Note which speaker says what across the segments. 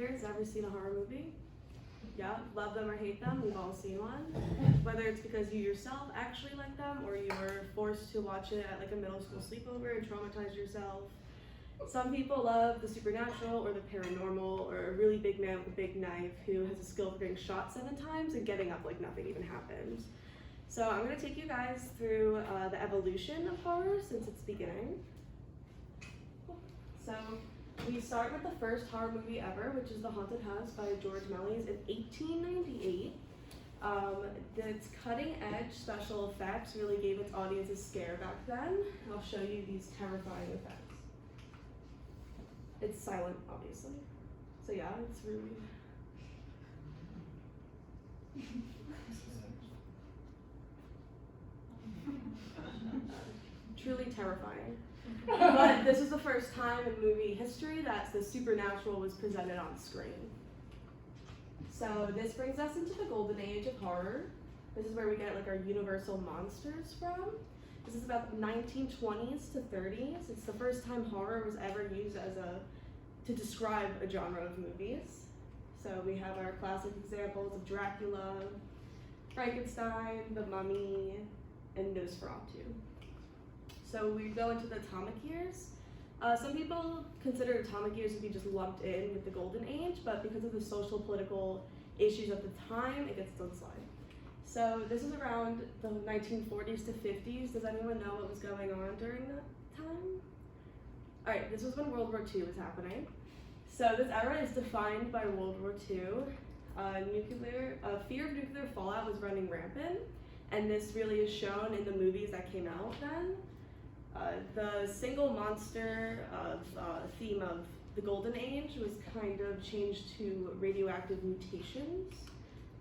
Speaker 1: here has ever seen a horror movie? Yeah, love them or hate them, we've all seen one. Whether it's because you yourself actually like them or you were forced to watch it at like a middle school sleepover and traumatized yourself. Some people love the supernatural or the paranormal or a really big man with a big knife who has a skill for getting shot 7 times and getting up like nothing even happened. So I'm going to take you guys through the evolution of horror since its beginning. So we start with the first horror movie ever, which is The Haunted House by George Mellies in 1898. Its cutting edge special effects really gave its audience a scare back then. I'll show you these terrifying effects. It's silent, obviously. So yeah, it's really... truly terrifying. But this was the first time in movie history that the supernatural was presented on screen. So this brings us into the golden age of horror. This is where we get like our universal monsters from. This is about the 1920s to 30s. It's the first time horror was ever used as to describe a genre of movies. So we have our classic examples of Dracula, Frankenstein, The Mummy, and Nosferatu. So we go into the atomic years. Some people consider atomic years to be just lumped in with the golden age, but because of the social political issues at the time, it gets its own slide. So this is around the 1940s to 50s. Does anyone know what was going on during that time? All right, this was when World War II was happening. So this era is defined by World War II. Fear of nuclear fallout was running rampant, and this really is shown in the movies that came out then. The single monster theme of the Golden Age was kind of changed to radioactive mutations.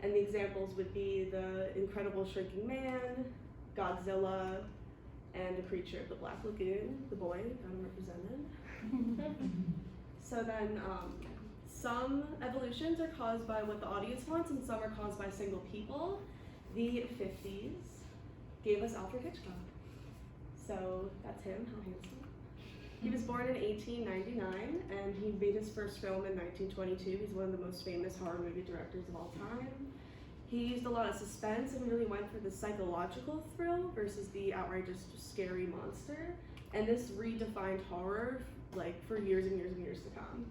Speaker 1: And the examples would be the Incredible Shrinking Man, Godzilla, and a creature of the Black Lagoon, the boy, got him represented. So then some evolutions are caused by what the audience wants and some are caused by single people. The 50s gave us Alfred Hitchcock. So that's him, how handsome. He was born in 1899 and he made his first film in 1922. He's one of the most famous horror movie directors of all time. He used a lot of suspense and really went for the psychological thrill versus the outright just scary monster. And this redefined horror like for years and years and years to come.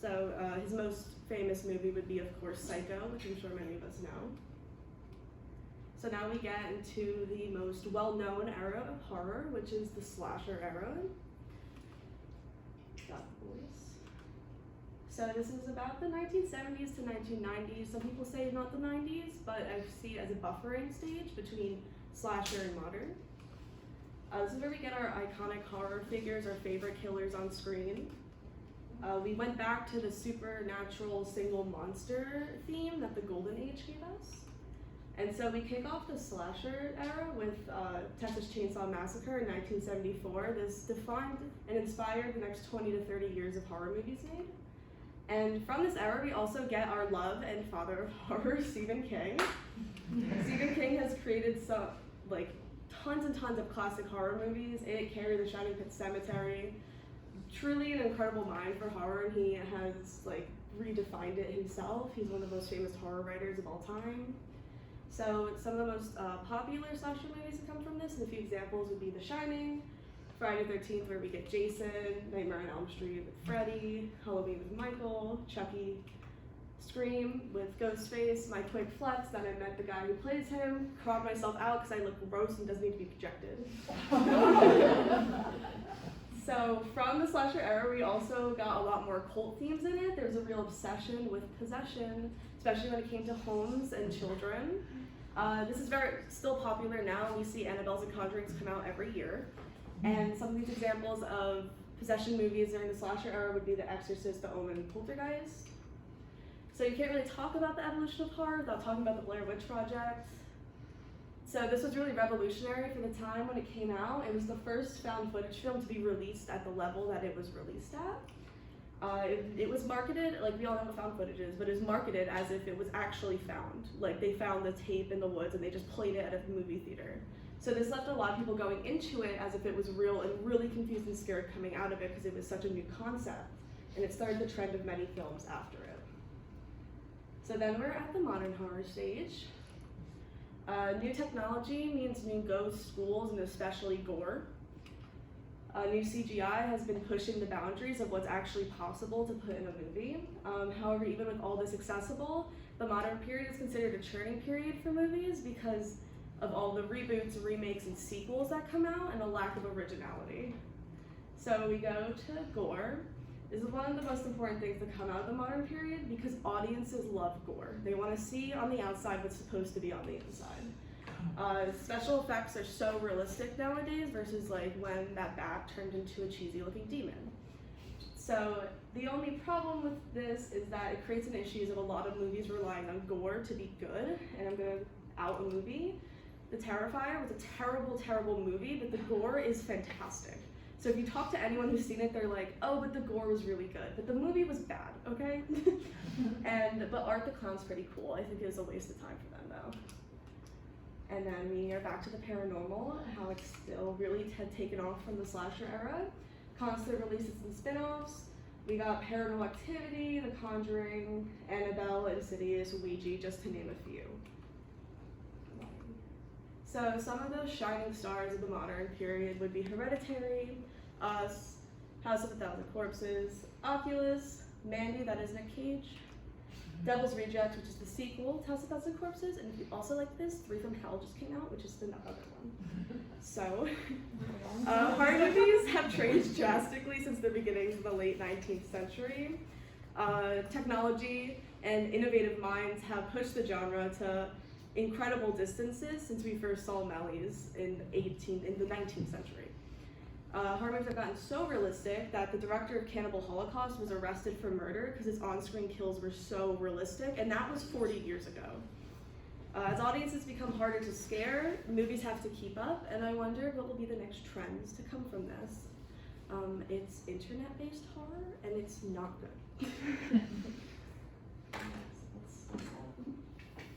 Speaker 1: So his most famous movie would be, of course, Psycho, which I'm sure many of us know. So now we get into the most well-known era of horror, which is the slasher era. Got the voice. So this is about the 1970s to 1990s. Some people say not the 90s, but I see it as a buffering stage between slasher and modern. This is where we get our iconic horror figures, our favorite killers on screen. We went back to the supernatural single monster theme that the Golden Age gave us. And so we kick off the slasher era with Texas Chainsaw Massacre in 1974. This defined and inspired the next 20 to 30 years of horror movies made. And from this era, we also get our love and father of horror, Stephen King. Stephen King has created some, tons and tons of classic horror movies. It, Carrie, The Shining, Pet Cemetery. Truly an incredible mind for horror, and he has redefined it himself. He's one of the most famous horror writers of all time. So some of the most popular slasher movies that come from this, and a few examples would be The Shining, Friday the 13th where we get Jason, Nightmare on Elm Street with Freddy, Halloween with Michael, Chucky, Scream with Ghostface, my quick flex that I met the guy who plays him, crop myself out because I look gross and doesn't need to be projected. So from the slasher era, we also got a lot more cult themes in it. There's a real obsession with possession, especially when it came to homes and children. This is still popular now. We see Annabelles and Conjurings come out every year. And some of these examples of possession movies during the slasher era would be The Exorcist, The Omen, and Poltergeist. So you can't really talk about the evolution of horror without talking about the Blair Witch Project. So this was really revolutionary for the time when it came out. It was the first found footage film to be released at the level that it was released at. It was marketed, we all know what found footage is, but it was marketed as if it was actually found. They found the tape in the woods and they just played it at a movie theater. So this left a lot of people going into it as if it was real and really confused and scared coming out of it because it was such a new concept. And it started the trend of many films after it. So then we're at the modern horror stage. New technology means new ghosts, ghouls, and especially gore. New CGI has been pushing the boundaries of what's actually possible to put in a movie. However, even with all this accessible, the modern period is considered a churning period for movies because of all the reboots, remakes, and sequels that come out and a lack of originality. So we go to gore. This is one of the most important things that come out of the modern period because audiences love gore. They want to see on the outside what's supposed to be on the inside. Special effects are so realistic nowadays versus like when that bat turned into a cheesy looking demon. So the only problem with this is that it creates an issue of a lot of movies relying on gore to be good, and I'm gonna out a movie. The Terrifier was a terrible, terrible movie, but the gore is fantastic. So if you talk to anyone who's seen it, they're like, oh, but the gore was really good. But the movie was bad, okay? But Art the Clown's pretty cool. I think it was a waste of time for them, though. And then we are back to the paranormal, how it's still really taken off from the slasher era. Constant releases and spin-offs. We got Paranormal Activity, The Conjuring, Annabelle, Insidious, Ouija, just to name a few. So some of those shining stars of the modern period would be Hereditary, Us, House of a Thousand Corpses, Oculus, Mandy, that is Nick Cage, Devil's Rejects, which is the sequel to House of a Thousand Corpses, and if you also like this, Three from Hell just came out, which is the other one. So, horror movies have changed drastically since the beginnings of the late 19th century. Technology and innovative minds have pushed the genre to incredible distances since we first saw Mellies in the 19th century. Horror movies have gotten so realistic that the director of Cannibal Holocaust was arrested for murder because his on-screen kills were so realistic, and that was 40 years ago. As audiences become harder to scare, movies have to keep up, and I wonder what will be the next trends to come from this. It's internet-based horror, and it's not good.